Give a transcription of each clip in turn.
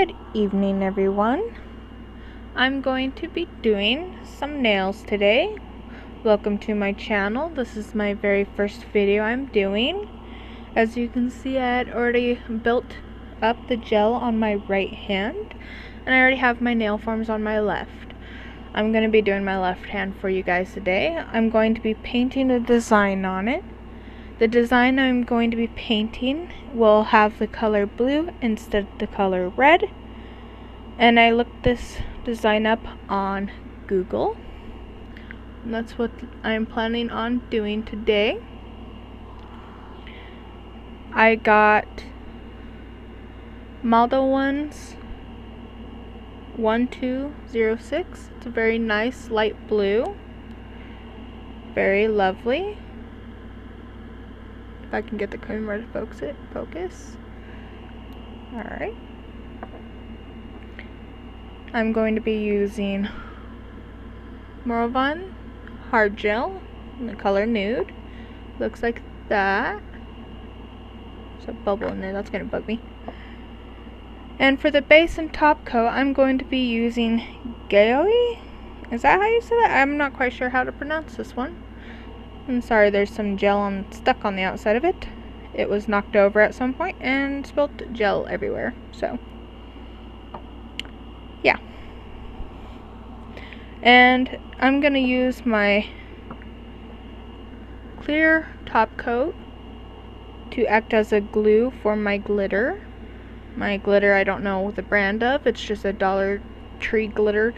Good evening, everyone. I'm going to be doing some nails today. Welcome to my channel. This is my very first video I'm doing. As you can see, I had already built up the gel on my right hand, and I already have my nail forms on my left. I'm going to be doing my left hand for you guys today. I'm going to be painting a design on it. The design I'm going to be painting will have the color blue instead of the color red. And I looked this design up on Google. And that's what I'm planning on doing today. I got Model Ones 1206. It's a very nice light blue. Very lovely. If I can get the camera to focus. Alright. I'm going to be using Morvan hard gel in the color nude. Looks like that. There's a bubble in there, that's gonna bug me. And for the base and top coat, I'm going to be using Gaoi. Is that how you say that? I'm not quite sure how to pronounce this one. I'm sorry, there's some gel stuck on the outside of it. It was knocked over at some point and spilled gel everywhere. So, yeah. And I'm going to use my clear top coat to act as a glue for my glitter. My glitter, I don't know the brand of. It's just a Dollar Tree glitter.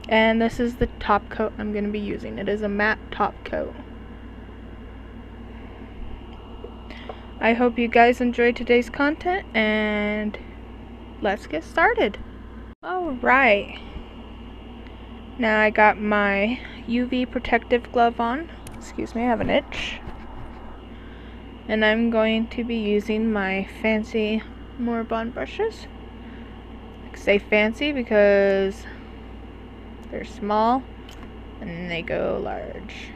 And this is the top coat I'm going to be using. It is a matte top coat. I hope you guys enjoyed today's content, and let's get started. Alright. Now I got my UV protective glove on. Excuse me, I have an itch. And I'm going to be using my fancy Morvan brushes. I say fancy because they're small and they go large.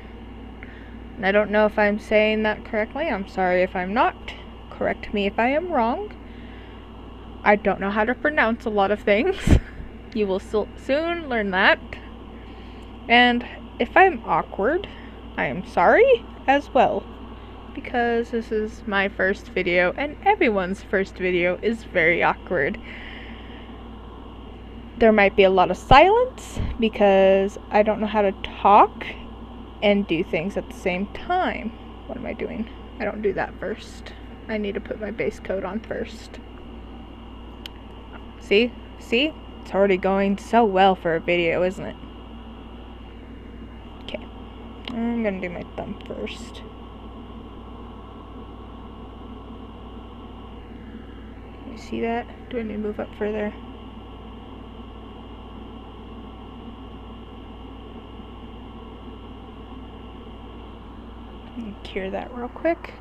And I don't know if I'm saying that correctly. I'm sorry if I'm not. Correct me if I am wrong. I don't know how to pronounce a lot of things. You will soon learn that. And if I'm awkward, I am sorry as well. Because this is my first video, and everyone's first video is very awkward. There might be a lot of silence because I don't know how to talk and do things at the same time. What am I doing? I don't do that first. I need to put my base coat on first. See? See? It's already going so well for a video, isn't it? Okay. I'm gonna do my thumb first. Can you see that? Do I need to move up further? Cure that real quick.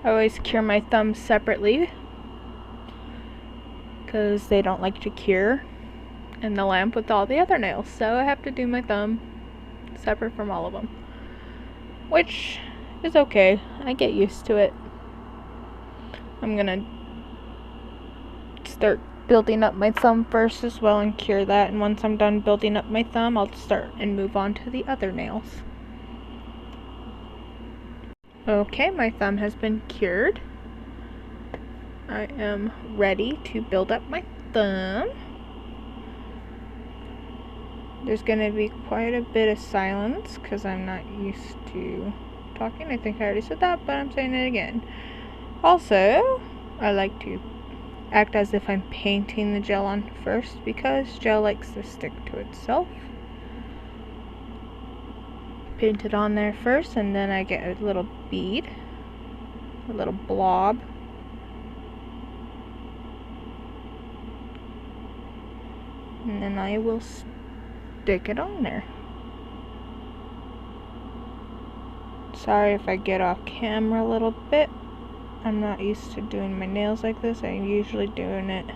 I always cure my thumbs separately because they don't like to cure in the lamp with all the other nails, so I have to do my thumb separate from all of them, which is okay. I get used to it. I'm gonna start building up my thumb first as well and cure that, and once I'm done building up my thumb, I'll start and move on to the other nails. Okay, my thumb has been cured. I am ready to build up my thumb. There's going to be quite a bit of silence because I'm not used to talking. I think I already said that, but I'm saying it again. Also, I like to act as if I'm painting the gel on first because gel likes to stick to itself. Paint it on there first, and then I get a little bead, a little blob. And then I will stick it on there. Sorry if I get off camera a little bit. I'm not used to doing my nails like this. I'm usually doing it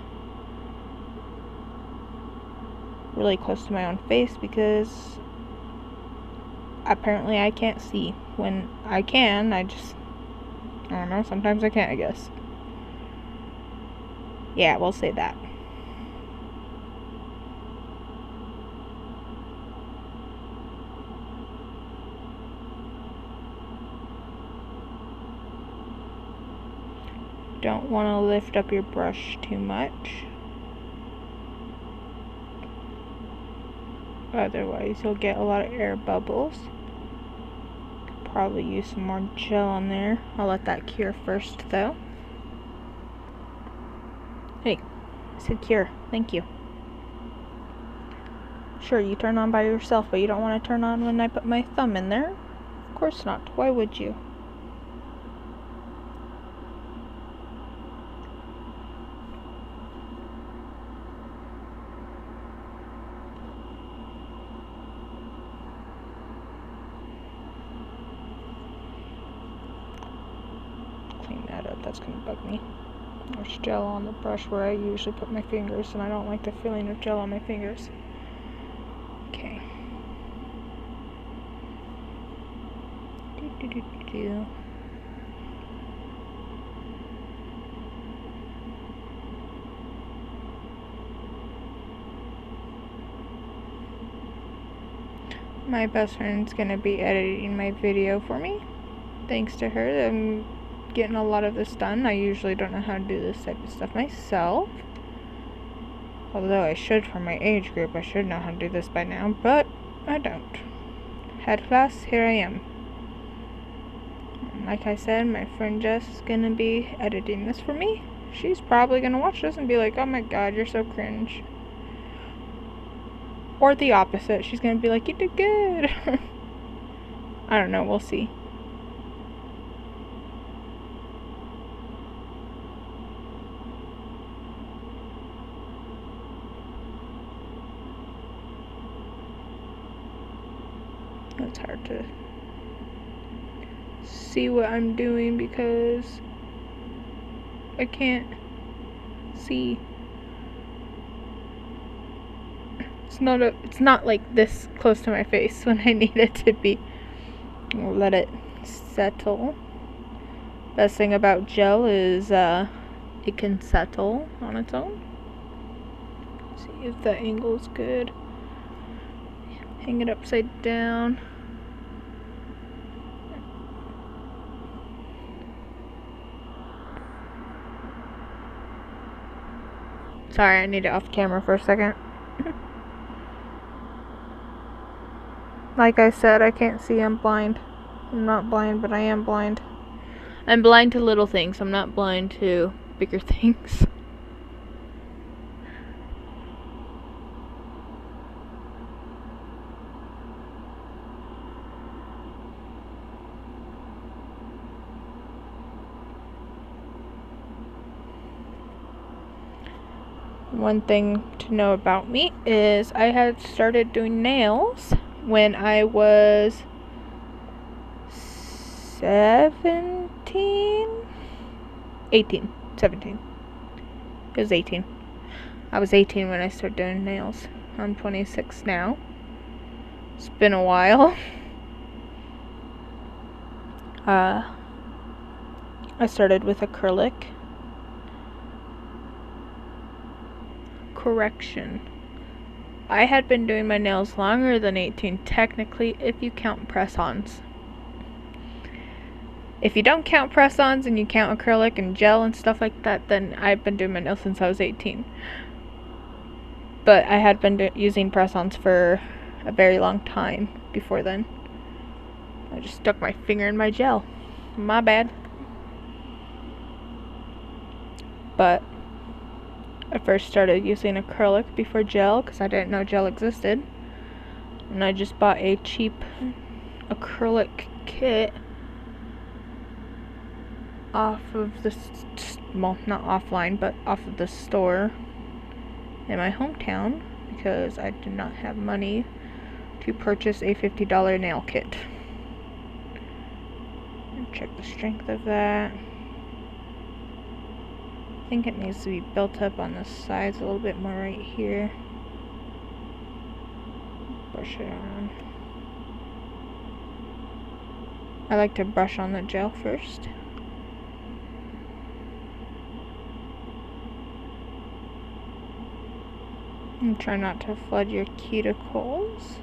really close to my own face because apparently I can't see. When I can, I don't know, sometimes I can't, I guess. Yeah, we'll say that. Don't want to lift up your brush too much. Otherwise, you'll get a lot of air bubbles. Probably use some more gel on there. I'll let that cure first, though. Hey, I said cure. Thank you. Sure, you turn on by yourself, but you don't want to turn on when I put my thumb in there? Of course not. Why would you? Clean that up. That's gonna bug me. There's gel on the brush where I usually put my fingers, and I don't like the feeling of gel on my fingers. Okay. Do. My best friend's gonna be editing my video for me. Thanks to her, I'm getting a lot of this done. I usually don't know how to do this type of stuff myself. Although I should, for my age group, I should know how to do this by now, but I don't. Head class, here I am. Like I said, my friend Jess is gonna be editing this for me. She's probably gonna watch this and be like, oh my god, you're so cringe. Or the opposite. She's gonna be like, you did good. I don't know, we'll see. It's hard to see what I'm doing because I can't see. It's not like this close to my face when I need it to be. We'll let it settle. Best thing about gel is it can settle on its own. See if the angle's good. Hang it upside down. Sorry, I need it off camera for a second. Like I said, I can't see, I'm blind. I'm not blind, but I am blind. I'm blind to little things, I'm not blind to bigger things. One thing to know about me is I had started doing nails when I was 17? 18. 17. It was 18. I was 18 when I started doing nails. I'm 26 now. It's been a while. I started with acrylic. Correction. I had been doing my nails longer than 18, technically, if you count press-ons. If you don't count press-ons and you count acrylic and gel and stuff like that, then I've been doing my nails since I was 18. But I had been using press-ons for a very long time before then. I just stuck my finger in my gel. My bad. But I first started using acrylic before gel because I didn't know gel existed. And I just bought a cheap acrylic kit off of the, well, not offline, but off of the store in my hometown because I did not have money to purchase a $50 nail kit. Check the strength of that. I think it needs to be built up on the sides a little bit more right here. Brush it on. I like to brush on the gel first. And try not to flood your cuticles.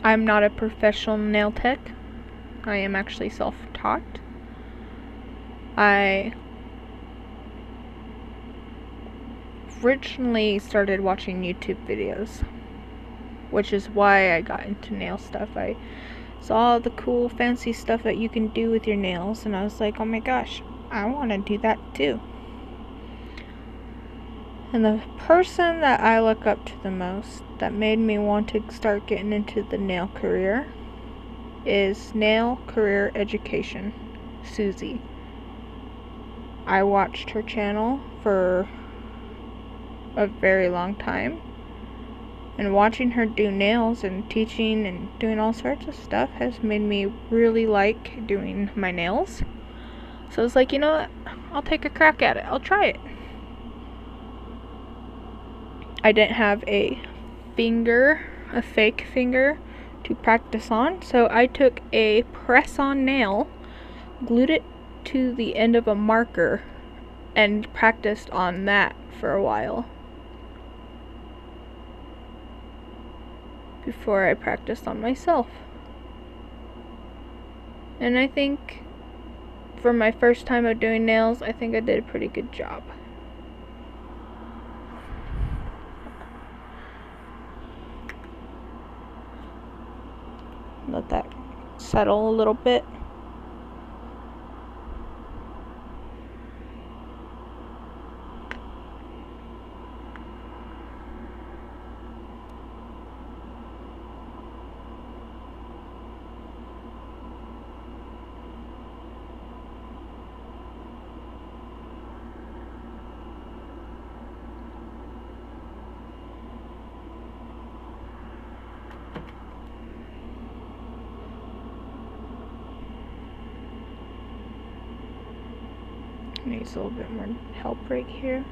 I'm not a professional nail tech. I am actually self-taught. I originally started watching YouTube videos, which is why I got into nail stuff. I saw the cool fancy stuff that you can do with your nails, and I was like, oh my gosh, I want to do that too. And the person that I look up to the most that made me want to start getting into the nail career is Nail Career Education, Susie. I watched her channel for a very long time, and watching her do nails and teaching and doing all sorts of stuff has made me really like doing my nails. So I was like, you know what, I'll take a crack at it, I'll try it. I didn't have a fake finger to practice on, so I took a press-on nail, glued it to the end of a marker, and practiced on that for a while before I practiced on myself. And I think for my first time of doing nails, I think I did a pretty good job. Let that settle a little bit. Needs a little bit more help right here.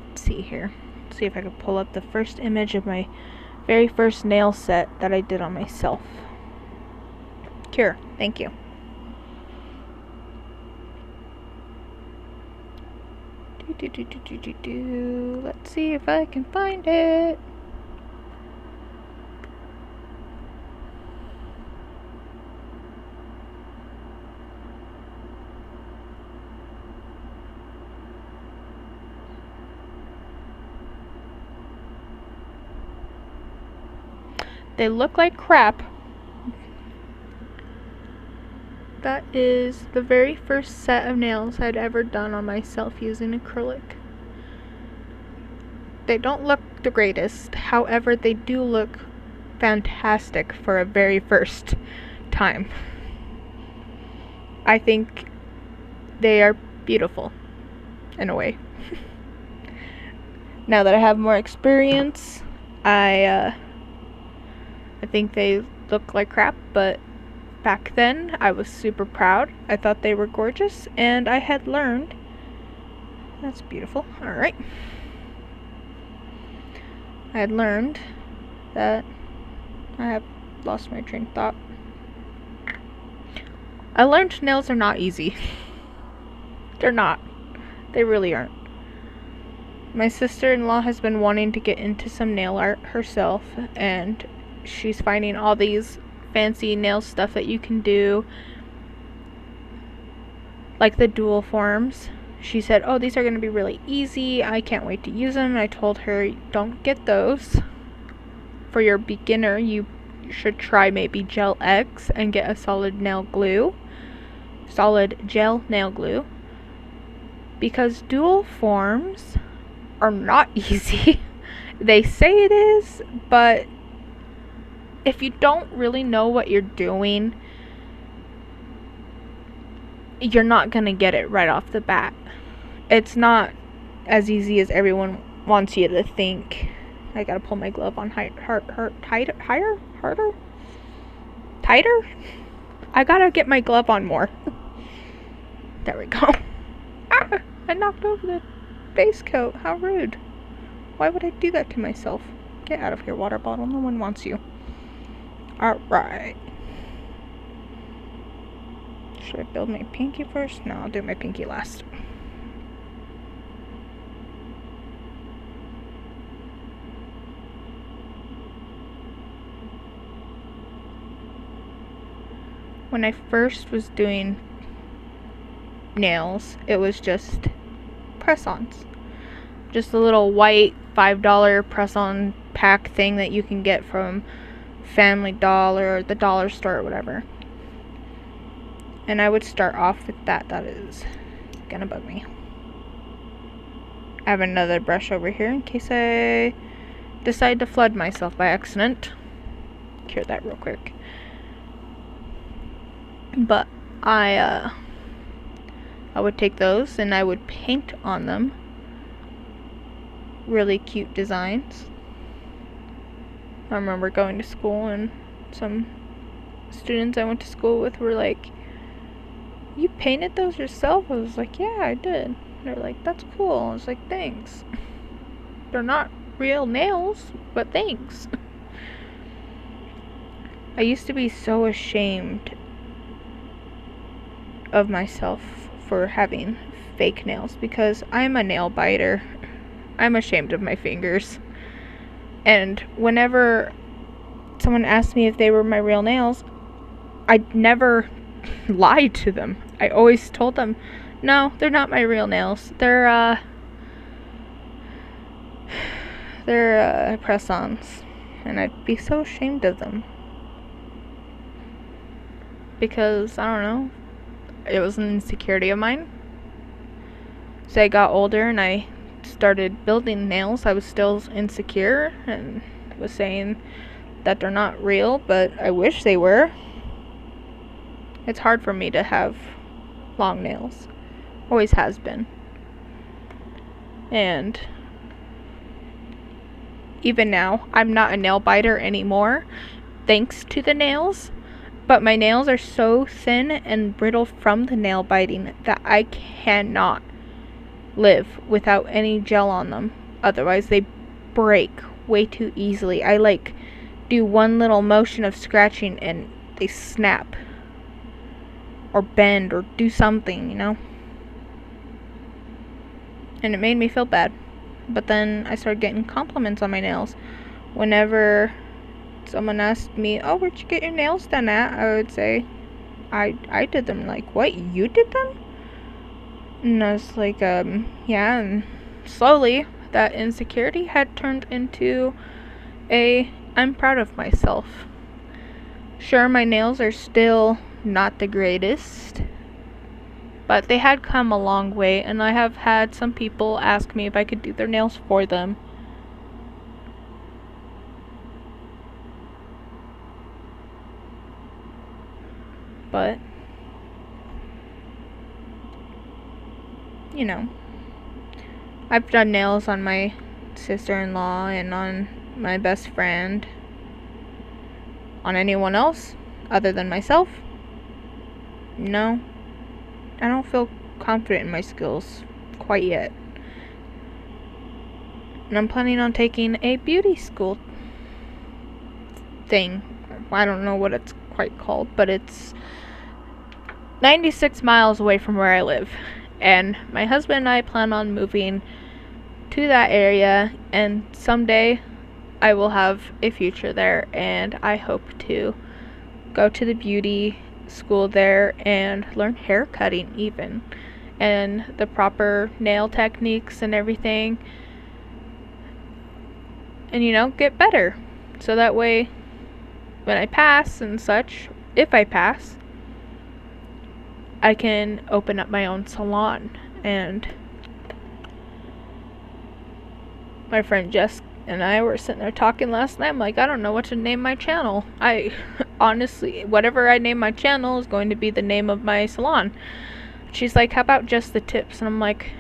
Let's see here. Let's see if I can pull up the first image of my very first nail set that I did on myself. Here, thank you. Let's see if I can find it. They look like crap. That is the very first set of nails I'd ever done on myself using acrylic. They don't look the greatest, however they do look fantastic for a very first time. I think they are beautiful, in a way. Now that I have more experience, I think they look like crap, but back then, I was super proud. I thought they were gorgeous, and I had learned. That's beautiful. Alright. I had learned that I have lost my train of thought. I learned nails are not easy. They're not. They really aren't. My sister-in-law has been wanting to get into some nail art herself, and she's finding all these fancy nail stuff that you can do, like the dual forms. She said, oh, these are going to be really easy, I can't wait to use them. I told her, don't get those. For your beginner, you should try maybe Gel X and get a solid gel nail glue, because dual forms are not easy. They say it is, but if you don't really know what you're doing, you're not gonna get it right off the bat. It's not as easy as everyone wants you to think. I gotta pull my glove on harder. Tighter? I gotta get my glove on more. There we go. Ah, I knocked over the base coat. How rude. Why would I do that to myself? Get out of here, water bottle. No one wants you. Alright. Should I build my pinky first? No, I'll do my pinky last. When I first was doing nails, it was just press-ons. Just a little white $5 press-on pack thing that you can get from Family Dollar or the dollar store or whatever. And I would start off with that. That is gonna bug me. I have another brush over here in case I decide to flood myself by accident. Cure that real quick. But I would take those and I would paint on them really cute designs. I remember going to school and some students I went to school with were like, "You painted those yourself?" I was like, "Yeah, I did." They're like, "That's cool." I was like, "Thanks." They're not real nails, but thanks. I used to be so ashamed of myself for having fake nails because I'm a nail biter. I'm ashamed of my fingers. And whenever someone asked me if they were my real nails, I never lied to them. I always told them, "No, they're not my real nails. They're press-ons." And I'd be so ashamed of them. Because, I don't know, it was an insecurity of mine. As I got older and I started building nails, I was still insecure and was saying that they're not real, but I wish they were. It's hard for me to have long nails. Always has been. And even now, I'm not a nail biter anymore, thanks to the nails. But my nails are so thin and brittle from the nail biting that I cannot live without any gel on them. Otherwise, they break way too easily. I do one little motion of scratching and they snap. Or bend or do something, you know? And it made me feel bad. But then I started getting compliments on my nails. Whenever someone asked me, "Oh, where'd you get your nails done at?" I would say, I did them. Like, "What, you did them?" And I was like, yeah. And slowly, that insecurity had turned into I'm proud of myself. Sure, my nails are still not the greatest, but they had come a long way, and I have had some people ask me if I could do their nails for them. But, you know, I've done nails on my sister-in-law and on my best friend. On anyone else other than myself? No. I don't feel confident in my skills quite yet. And I'm planning on taking a beauty school thing. I don't know what it's quite called, but it's 96 miles away from where I live. And my husband and I plan on moving to that area, and someday I will have a future there, and I hope to go to the beauty school there and learn hair cutting even, and the proper nail techniques and everything, and get better, so that way when I pass and such, if I pass, I can open up my own salon. And my friend Jess and I were sitting there talking last night. I'm like, I don't know what to name my channel. I honestly, whatever I name my channel is going to be the name of my salon. She's like, how about just the tips? And I'm like,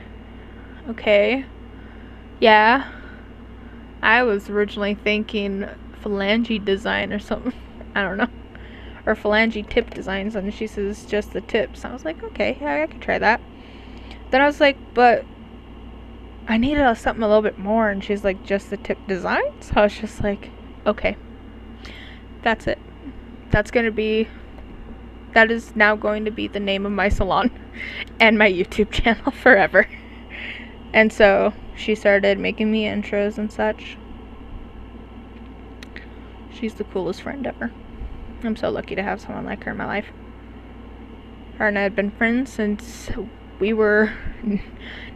okay, yeah. I was originally thinking phalange design or something. I don't know. or phalange tip designs, and she says just the tips. I was like, okay, yeah, I can try that. Then I was like, but I needed something a little bit more, and she's like, just the tip designs? So I was just like, okay, that's it. That is now going to be the name of my salon and my YouTube channel forever. And so she started making me intros and such. She's the coolest friend ever. I'm so lucky to have someone like her in my life. Her and I had been friends since we were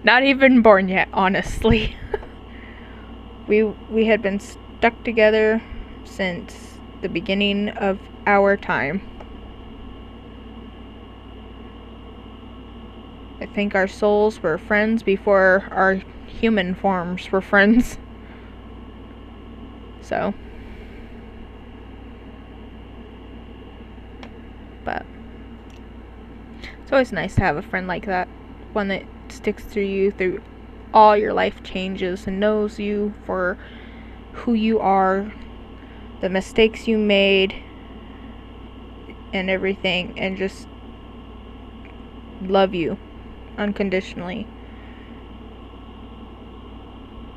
not even born yet, honestly. We had been stuck together since the beginning of our time. I think our souls were friends before our human forms were friends. So, but it's always nice to have a friend like that. One that sticks through you through all your life changes and knows you for who you are, the mistakes you made, and everything, and just love you unconditionally.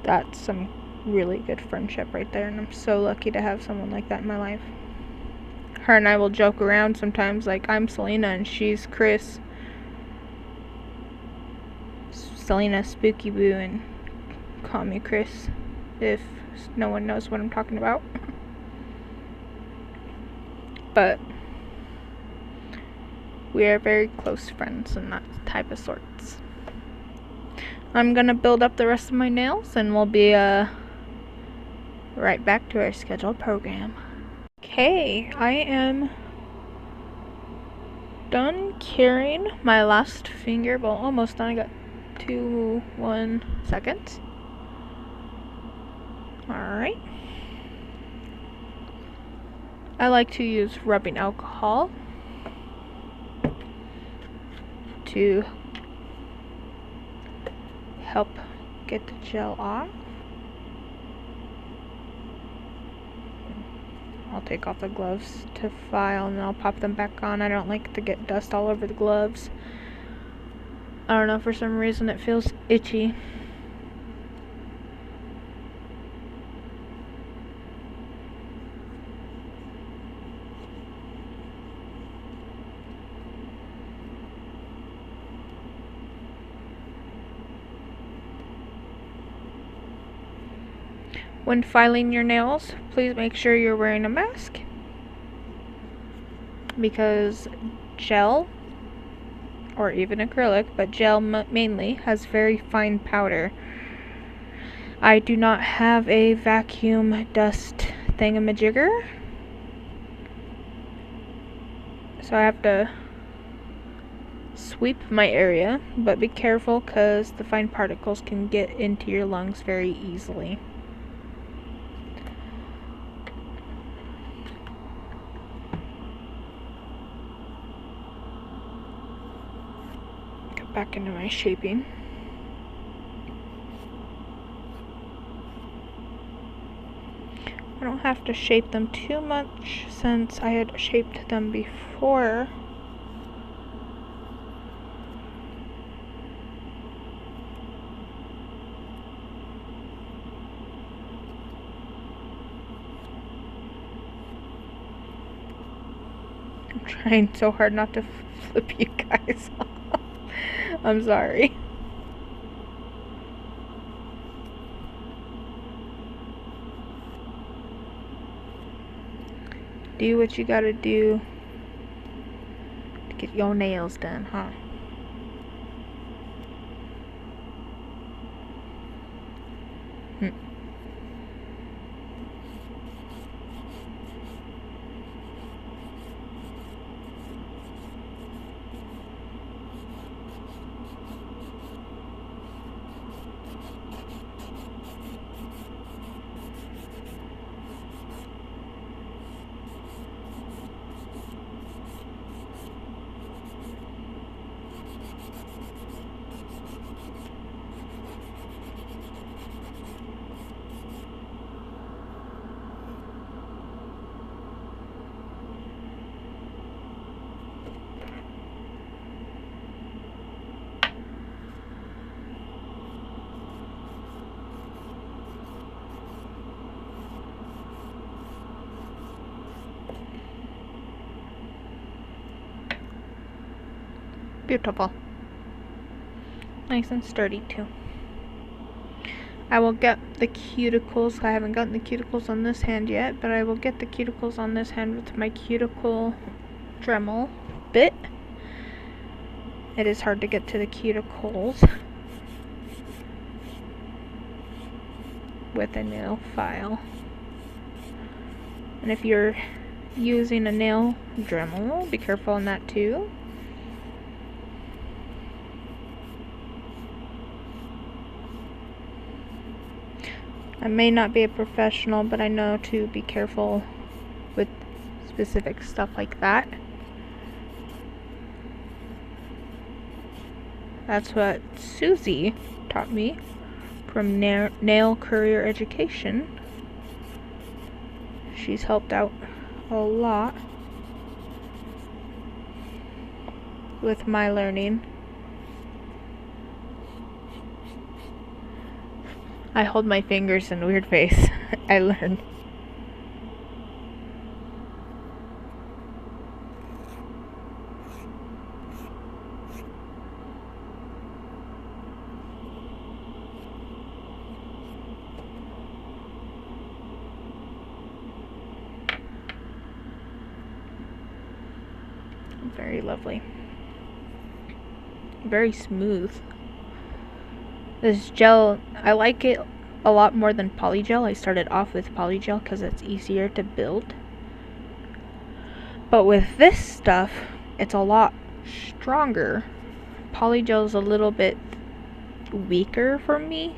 That's some really good friendship right there, and I'm so lucky to have someone like that in my life. Her and I will joke around sometimes, like, I'm Selena and she's Chris. Selena Spooky Boo, and call me Chris if no one knows what I'm talking about. But we are very close friends and that type of sorts. I'm gonna build up the rest of my nails and we'll be right back to our scheduled program. Okay, I am done curing my last finger. Well, almost done. I got 1 second. Alright. I like to use rubbing alcohol to help get the gel off. I'll take off the gloves to file and then I'll pop them back on. I don't like to get dust all over the gloves. I don't know, for some reason it feels itchy. When filing your nails, please make sure you're wearing a mask, because gel, or even acrylic, but gel mainly, has very fine powder. I do not have a vacuum dust thingamajigger, so I have to sweep my area, but be careful because the fine particles can get into your lungs very easily. Back into my shaping. I don't have to shape them too much since I had shaped them before. I'm trying so hard not to flip you guys off. I'm sorry. Do what you gotta do to get your nails done, huh? Beautiful. Nice and sturdy too. I will get the cuticles. I haven't gotten the cuticles on this hand yet, but I will get the cuticles on this hand with my cuticle Dremel bit. It is hard to get to the cuticles with a nail file. And if you're using a nail Dremel, be careful on that too. I may not be a professional, but I know to be careful with specific stuff like that. That's what Susie taught me from Nail Courier Education. She's helped out a lot with my learning. I hold my fingers in a weird face. I learn. Very lovely. Very smooth. This gel, I like it a lot more than polygel. I started off with polygel because it's easier to build. But with this stuff, it's a lot stronger. Polygel is a little bit weaker for me,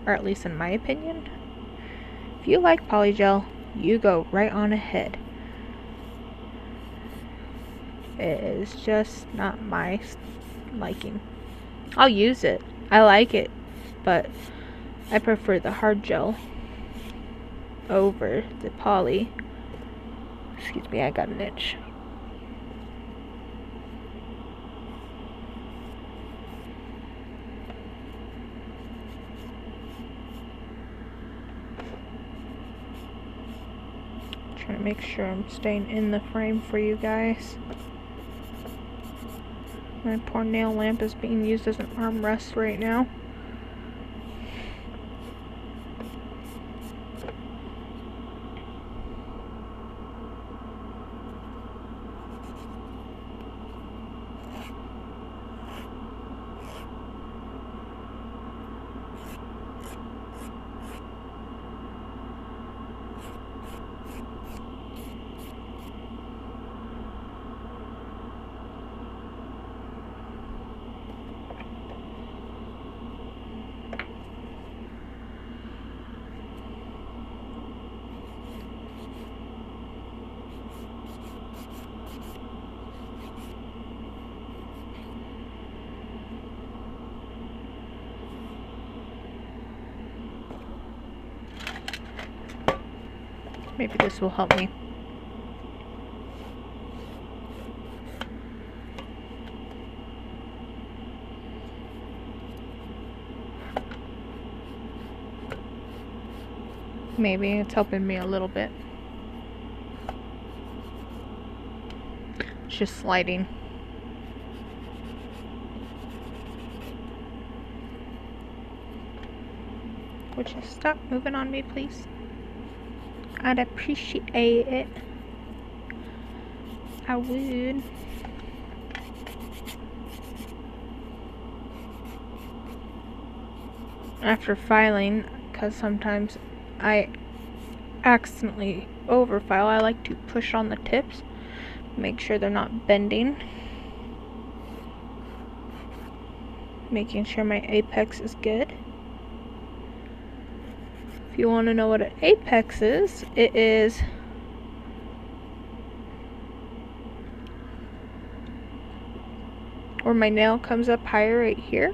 or at least in my opinion. If you like polygel, you go right on ahead. It is just not my liking. I'll use it. I like it, but I prefer the hard gel over the poly. Excuse me, I got an itch. Trying to make sure I'm staying in the frame for you guys. My poor nail lamp is being used as an armrest right now. Maybe this will help me. Maybe it's helping me a little bit. It's just sliding. Would you stop moving on me, please? I'd appreciate it. I would. After filing, because sometimes I accidentally overfile, I like to push on the tips, make sure they're not bending, making sure my apex is good. If you want to know what an apex is, it is where my nail comes up higher right here.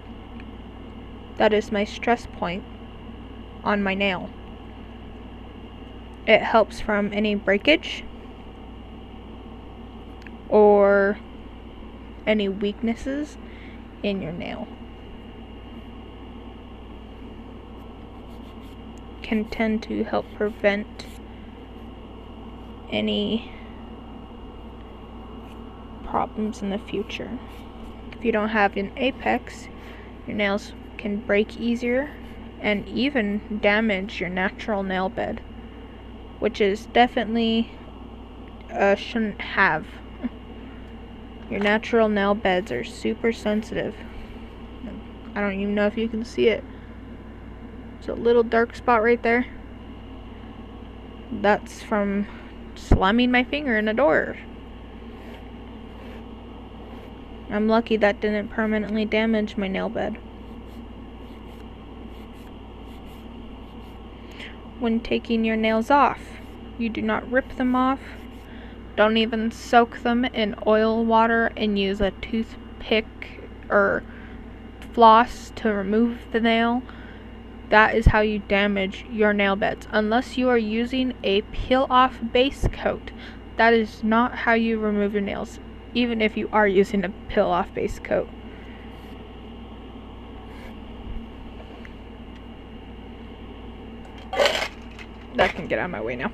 That is my stress point on my nail. It helps from any breakage or any weaknesses in your nail. Can tend to help prevent any problems in the future. If you don't have an apex, your nails can break easier and even damage your natural nail bed, which is definitely shouldn't have. Your natural nail beds are super sensitive. I don't even know if you can see it. There's a little dark spot right there. That's from slamming my finger in a door. I'm lucky that didn't permanently damage my nail bed. When taking your nails off, you do not rip them off. Don't even soak them in oil water and use a toothpick or floss to remove the nail. That is how you damage your nail beds. Unless you are using a peel-off base coat, that is not how you remove your nails, even if you are using a peel-off base coat. That can get out of my way now.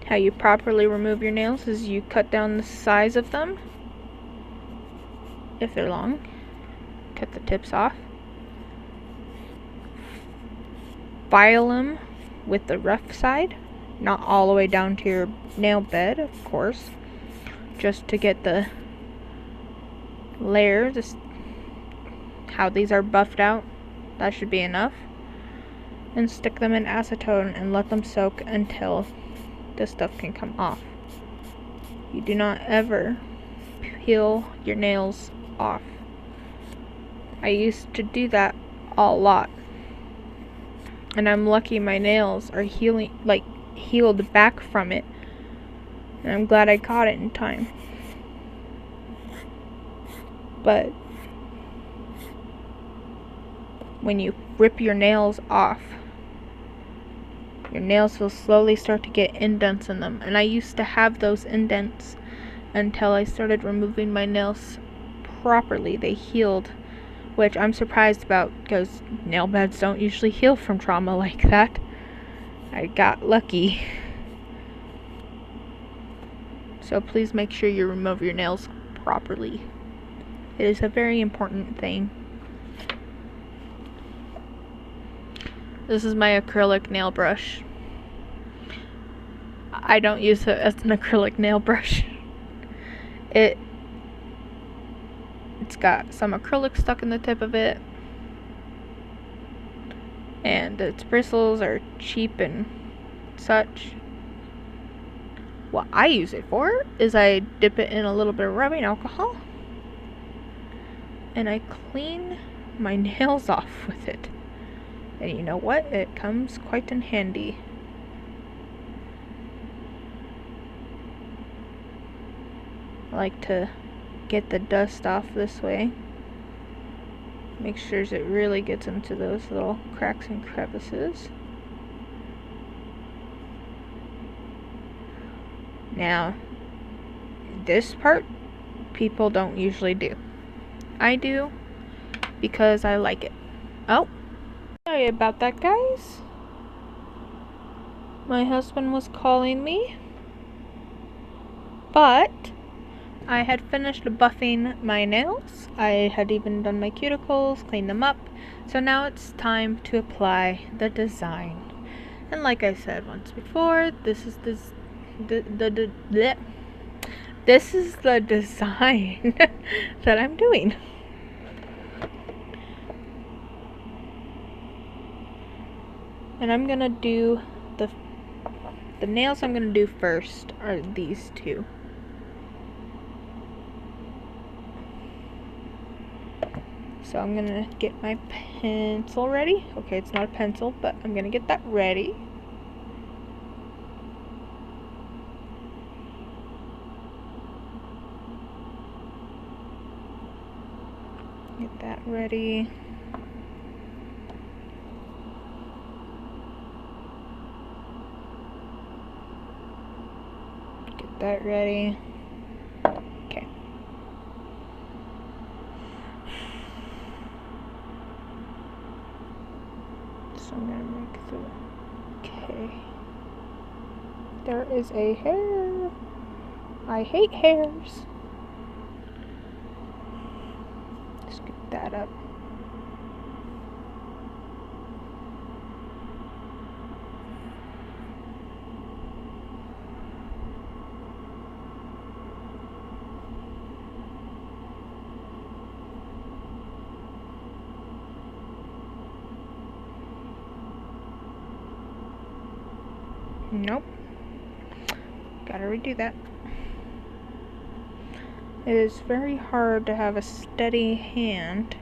How you properly remove your nails is you cut down the size of them. If they're long, cut the tips off. File them with the rough side, not all the way down to your nail bed, of course, just to get the layers, how these are buffed out. That should be enough. And stick them in acetone and let them soak until this stuff can come off. You do not ever peel your nails off. I used to do that a lot, and I'm lucky my nails are healed back from it, and I'm glad I caught it in time. But when you rip your nails off, your nails will slowly start to get indents in them, and I used to have those indents until I started removing my nails properly. They healed, which I'm surprised about because nail beds don't usually heal from trauma like that. I got lucky. So please make sure you remove your nails properly. It is a very important thing. This is my acrylic nail brush. I don't use it as an acrylic nail brush. It's got some acrylic stuck in the tip of it, and its bristles are cheap and such. What I use it for is I dip it in a little bit of rubbing alcohol and I clean my nails off with it. And you know what? It comes quite in handy. I like to get the dust off this way. Make sure it really gets into those little cracks and crevices. Now, this part people don't usually do. I do because I like it. Oh, sorry about that, guys. My husband was calling me, but I had finished buffing my nails. I had even done my cuticles, cleaned them up. So now it's time to apply the design. And like I said once before, this is this is the design that I'm doing. And I'm gonna do the nails I'm gonna do first are these two. So I'm gonna get my pencil ready. Okay, it's not a pencil, but I'm gonna get that ready. Get that ready. Get that ready. Okay. So I'm gonna make the, okay. There is a hair. I hate hairs. Scoop that up. Nope. Gotta redo that. It is very hard to have a steady hand.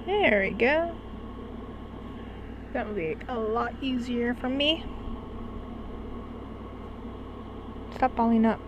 There we go. That will be a lot easier for me. Stop balling up.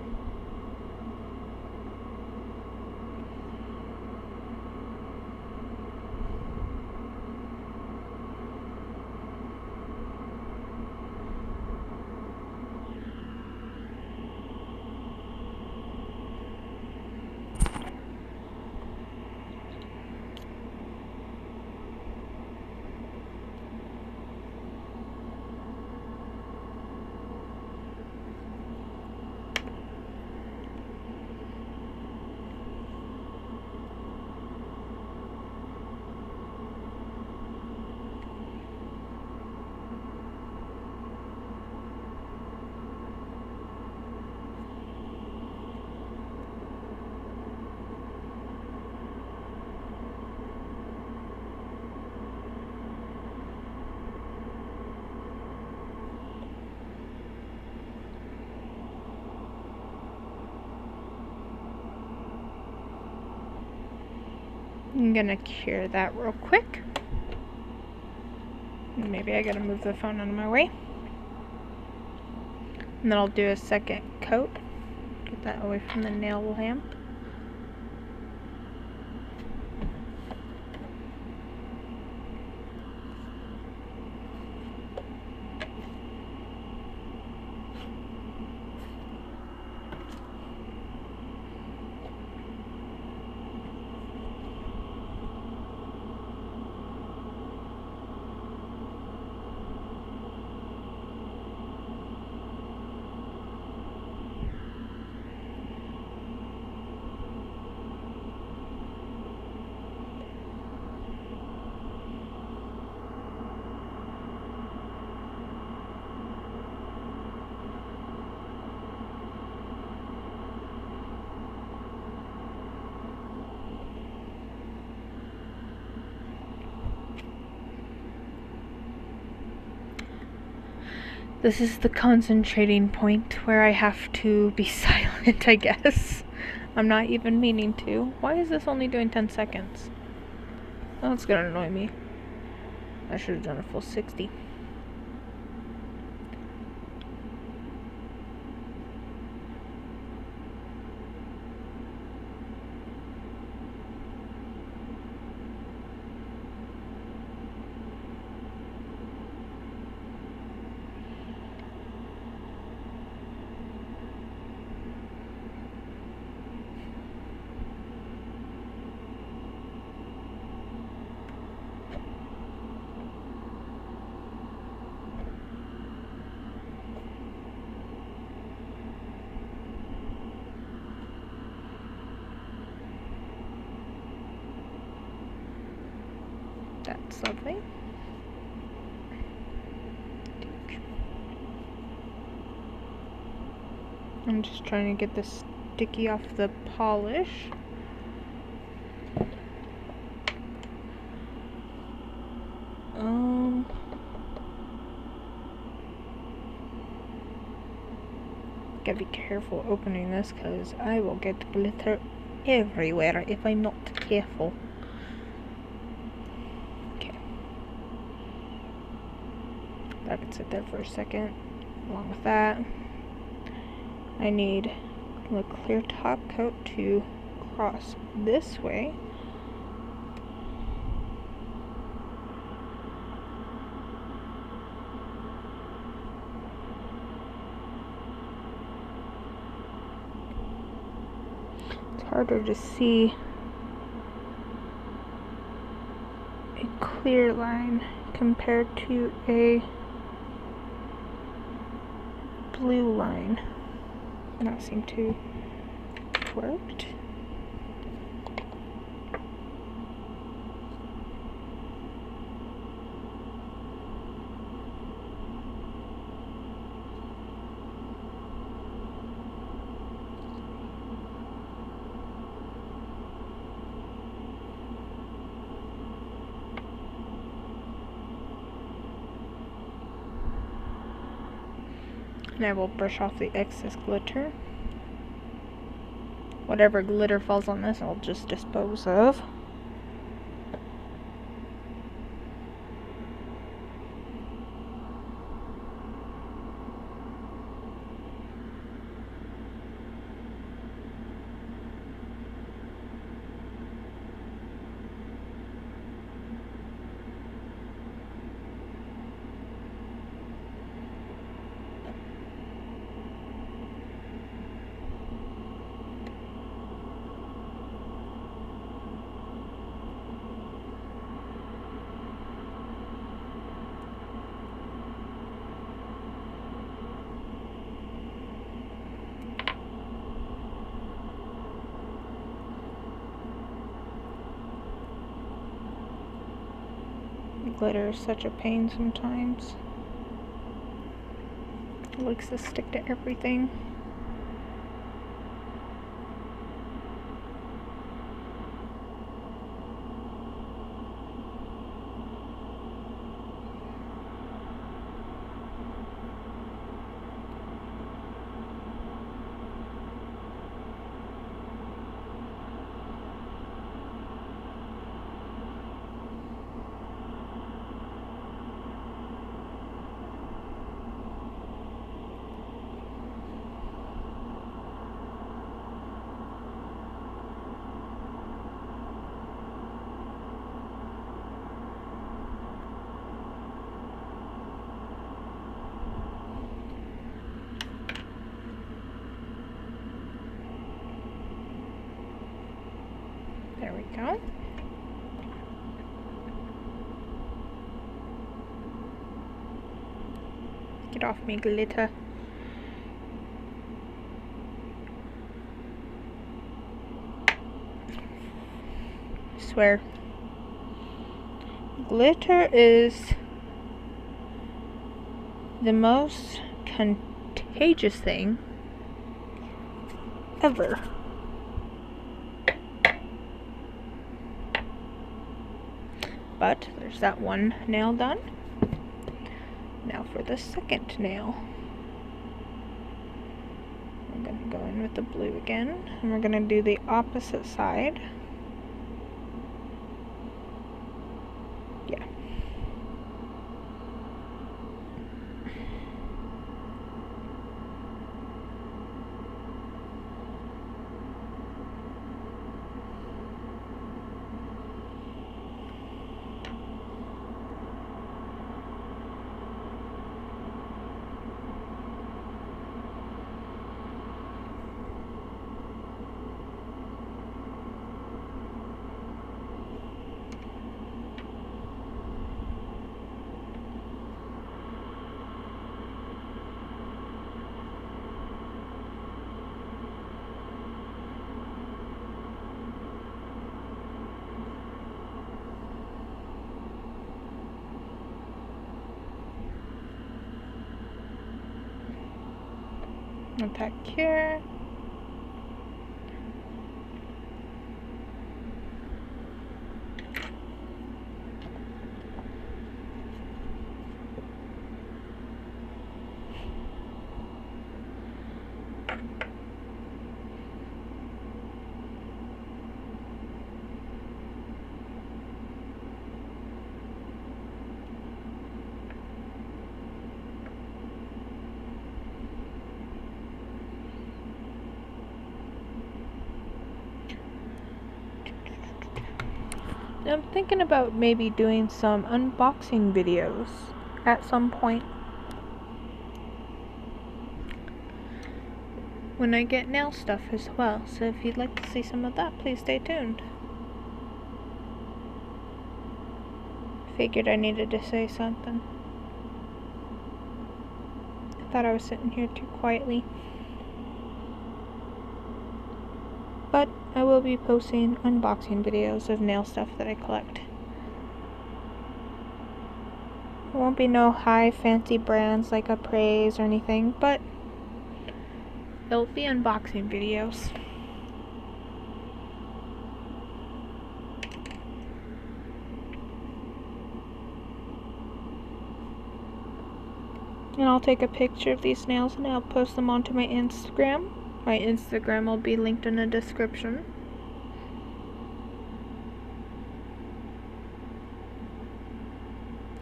I'm gonna cure that real quick. Maybe I gotta move the phone out of my way. And then I'll do a second coat. Get that away from the nail lamp. This is the concentrating point where I have to be silent, I guess. I'm not even meaning to. Why is this only doing 10 seconds? That's gonna annoy me. I should have done a full 60. That's lovely. I'm just trying to get this sticky off the polish. Gotta be careful opening this because I will get glitter everywhere if I'm not careful. Okay. That can sit there for a second. Along with that, I need the clear top coat to cross this way. It's harder to see a clear line compared to a blue line. That seemed to have worked. And I will brush off the excess glitter. Whatever glitter falls on this, I'll just dispose of. Glitter is such a pain sometimes. It likes to stick to everything. There we go. Get off me, glitter. I swear. Glitter is the most contagious thing ever. But there's that one nail done. Now for the second nail. I'm going to go in with the blue again, and we're going to do the opposite side. Yeah. Attack here. I'm thinking about maybe doing some unboxing videos at some point. when I get nail stuff as well. So if you'd like to see some of that, please stay tuned. Figured I needed to say something. I thought I was sitting here too quietly. But I will be posting unboxing videos of nail stuff that I collect. There won't be no high fancy brands like Appraise or anything, but there'll be unboxing videos. And I'll take a picture of these nails and I'll post them onto my Instagram. My Instagram will be linked in the description.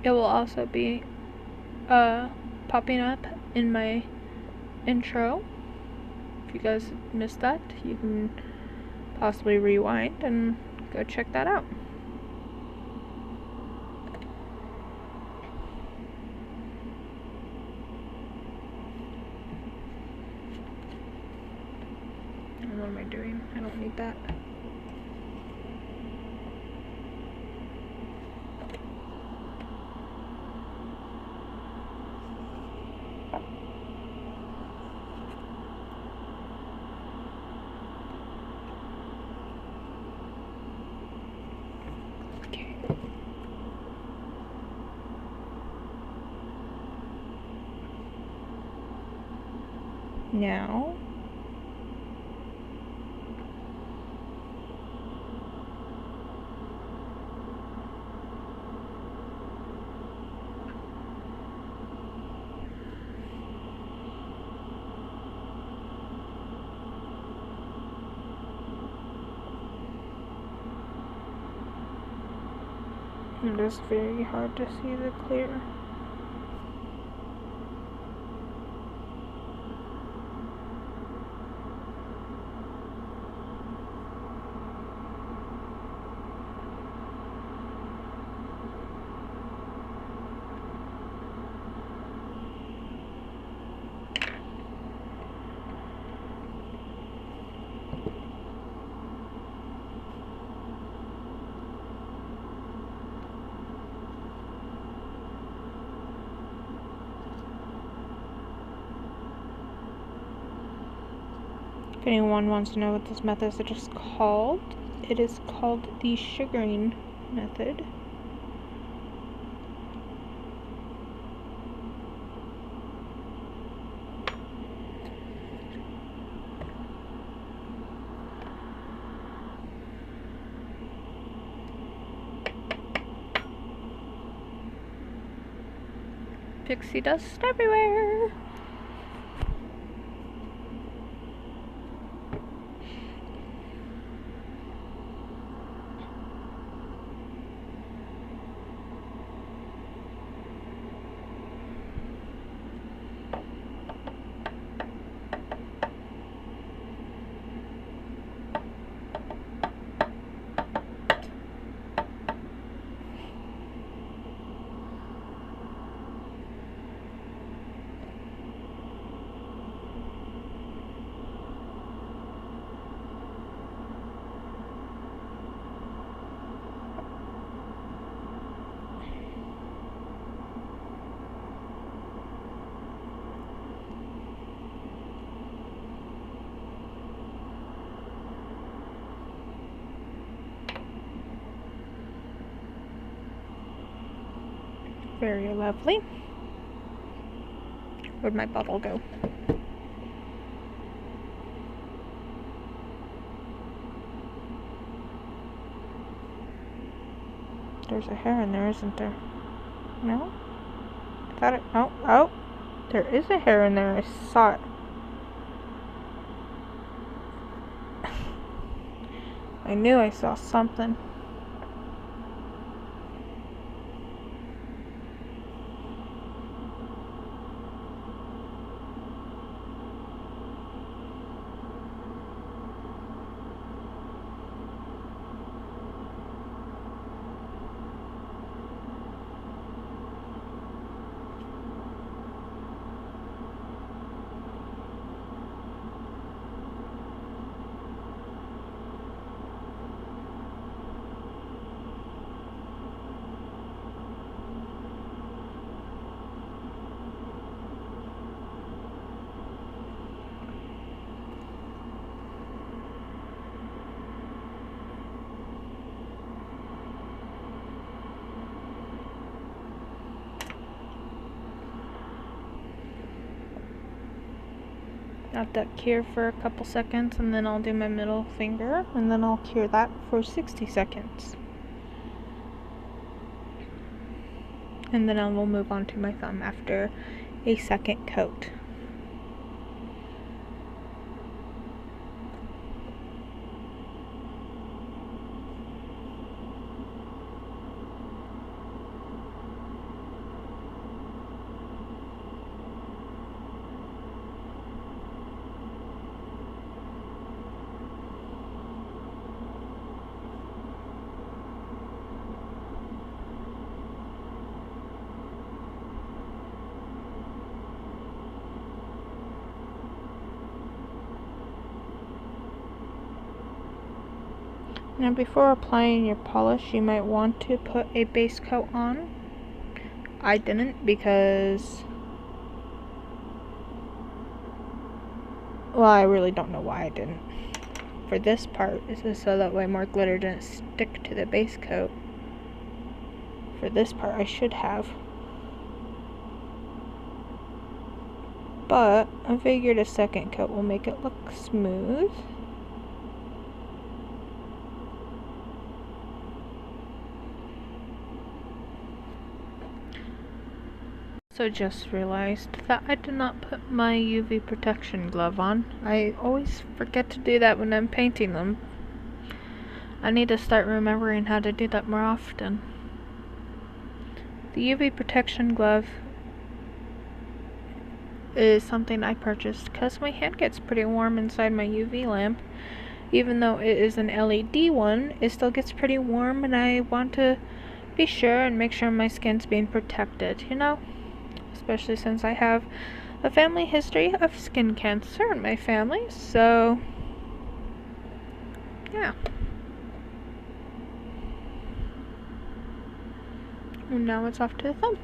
It will also be popping up in my intro. If you guys missed that, you can possibly rewind and go check that out. What am I doing? I don't need that. Okay. Now it is very hard to see the clear. If anyone wants to know what this method is called, it is called the sugaring method. Pixie dust everywhere! Very lovely. Where'd my bottle go? There's a hair in there, isn't there? No? I thought it... Oh! There is a hair in there. I saw it. I knew I saw something. Let that cure for a couple seconds, and then I'll do my middle finger, and then I'll cure that for 60 seconds. And then I will move on to my thumb after a second coat. Now before applying your polish, you might want to put a base coat on. I didn't because, well, I really don't know why I didn't. For this part, this is so that way more glitter didn't stick to the base coat. For this part, I should have. But I figured a second coat will make it look smooth. So just realized that I did not put my UV protection glove on. I always forget to do that when I'm painting them. I need to start remembering how to do that more often. The UV protection glove is something I purchased because my hand gets pretty warm inside my UV lamp. Even though it is an LED one, it still gets pretty warm, and I want to be sure and make sure my skin's being protected, you know? Especially since I have a family history of skin cancer in my family, so yeah. And now it's off to the thumb.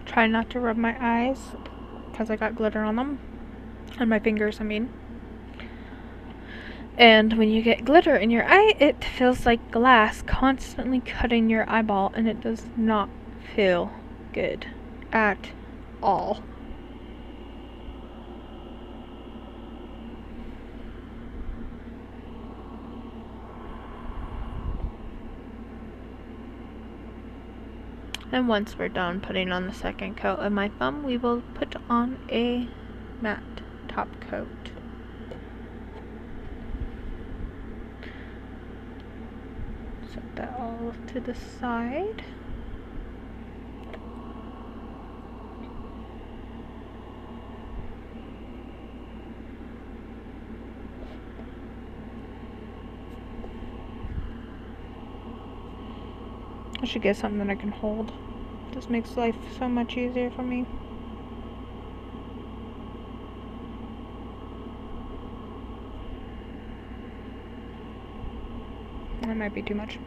Try not to rub my eyes because I got glitter on them. On my fingers, I mean. And when you get glitter in your eye, it feels like glass constantly cutting your eyeball, and it does not feel good at all. And once we're done putting on the second coat of my thumb, we will put on a matte top coat. Set that all to the side. I should get something that I can hold. This makes life so much easier for me. That might be too much.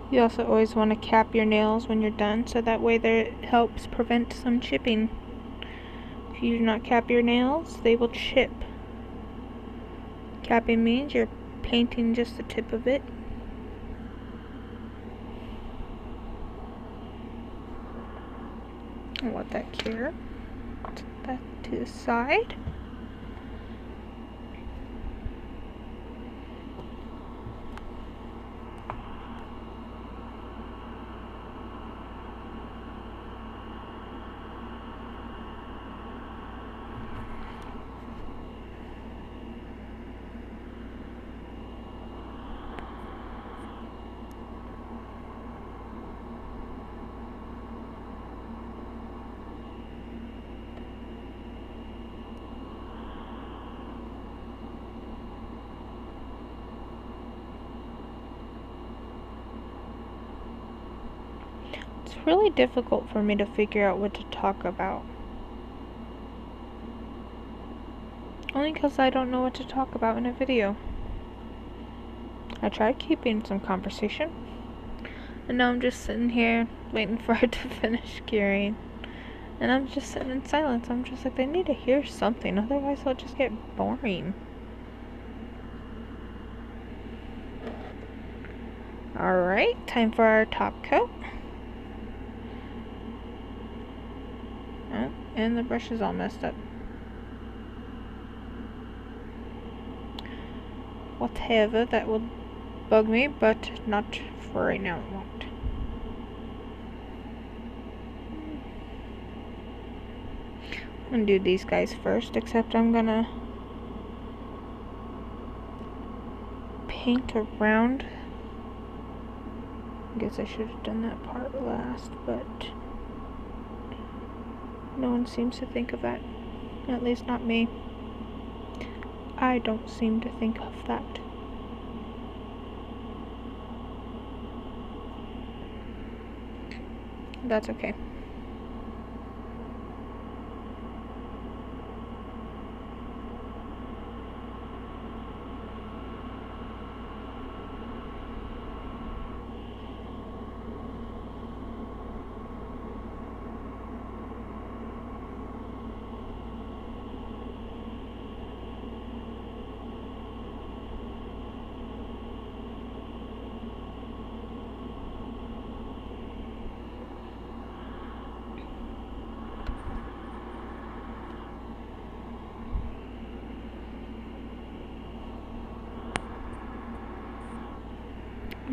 You also always want to cap your nails when you're done, so that way it helps prevent some chipping. If you do not cap your nails, they will chip. Capping means you're painting just the tip of it. I'll let that cure. Set that to the side. It's really difficult for me to figure out what to talk about. Only because I don't know what to talk about in a video. I tried keeping some conversation, and now I'm just sitting here waiting for it to finish curing. And I'm just sitting in silence. I'm just like, they need to hear something, otherwise it'll just get boring. Alright, time for our top coat. Oh, and the brush is all messed up. Whatever, that will bug me, but not for right now, it won't. I'm gonna do these guys first, except I'm gonna paint around. I guess I should have done that part last, but no one seems to think of that. At least not me. I don't seem to think of that. That's okay.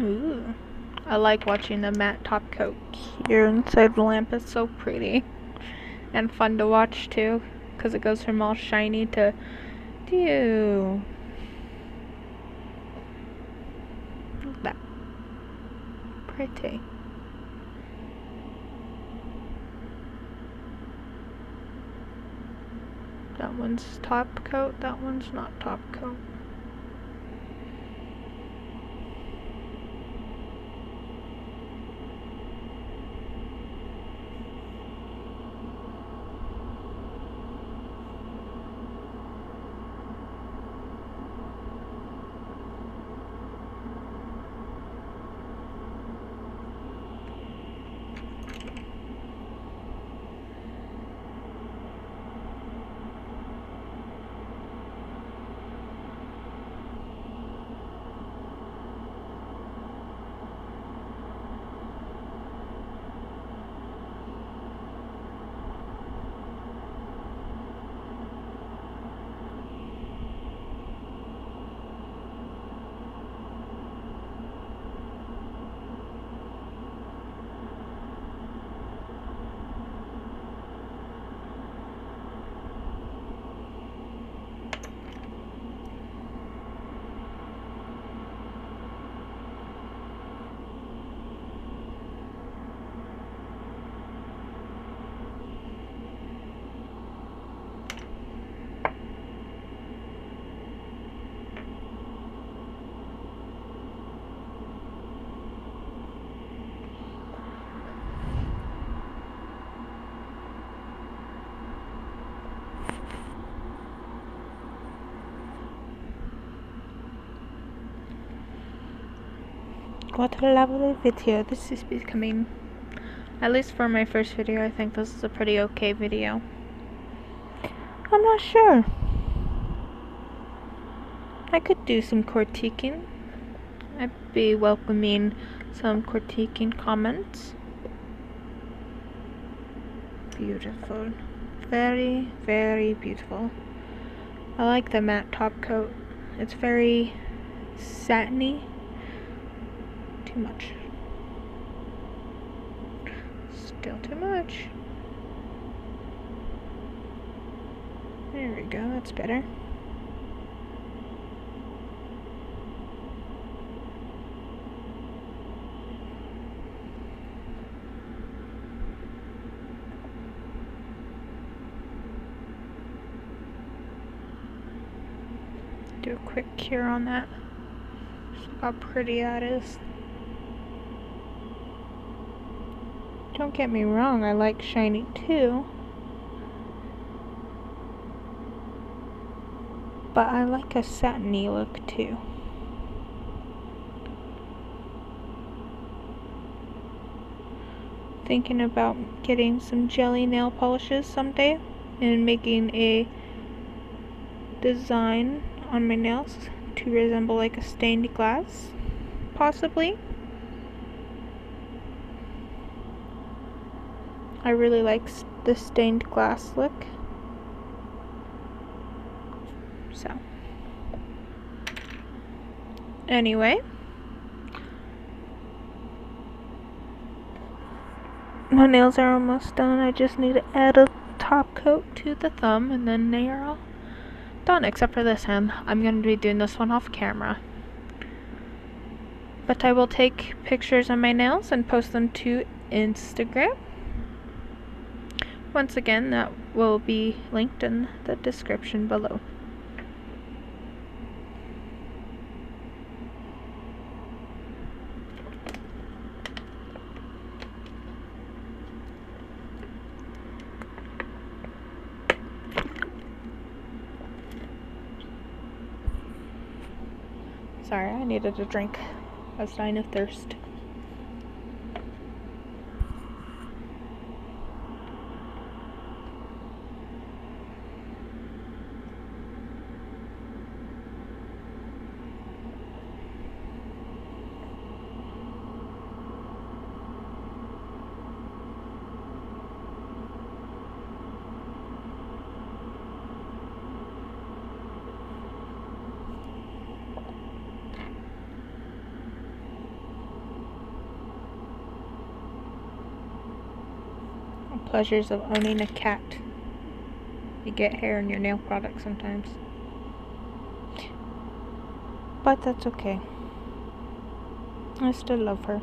Ooh. I like watching the matte top coat here inside the lamp. It's so pretty. And fun to watch too, because it goes from all shiny to dew. Look at that. Pretty. That one's top coat, that one's not top coat. What a lovely video this is becoming. At least for my first video, I think this is a pretty okay video. I'm not sure. I could do some critiquing. I'd be welcoming some critiquing comments. Beautiful. Very, very beautiful. I like the matte top coat. It's very satiny. Too much. Still too much. There we go, that's better. Do a quick cure on that. Look how pretty that is. Don't get me wrong, I like shiny too. But I like a satiny look too. Thinking about getting some jelly nail polishes someday and making a design on my nails to resemble like a stained glass, possibly. I really like the stained glass look. So, anyway, my nails are almost done. I just need to add a top coat to the thumb and then they are all done, except for this hand. I'm going to be doing this one off camera. But I will take pictures of my nails and post them to Instagram. Once again, that will be linked in the description below. Sorry, I needed a drink. I was dying of thirst. Pleasures of owning a cat. You get hair in your nail product sometimes. But that's okay. I still love her.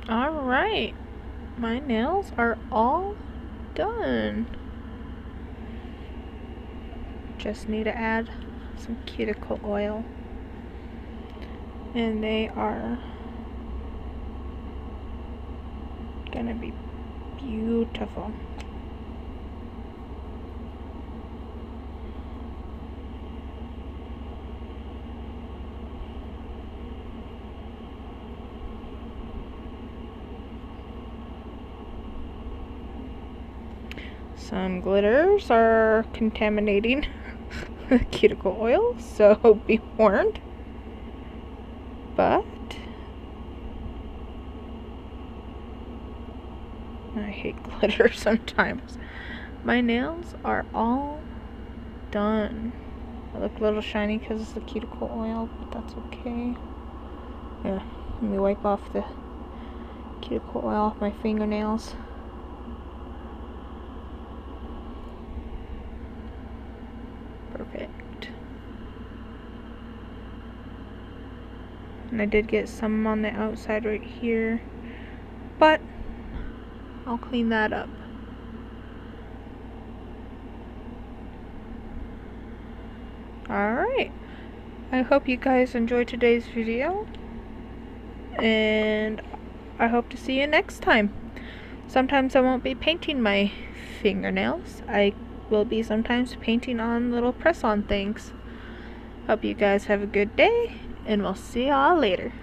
Alright, my nails are all done. Just need to add some cuticle oil. And they are gonna be beautiful. Some glitters are contaminating the cuticle oil, so be warned. But I hate glitter sometimes. My nails are all done. I look a little shiny because it's the cuticle oil, but that's okay. Yeah, let me wipe off the cuticle oil off my fingernails. Perfect. And I did get some on the outside right here, but I'll clean that up. Alright, I hope you guys enjoyed today's video, and I hope to see you next time. Sometimes I won't be painting my fingernails. I will be sometimes painting on little press-on things. Hope you guys have a good day, and we'll see y'all later.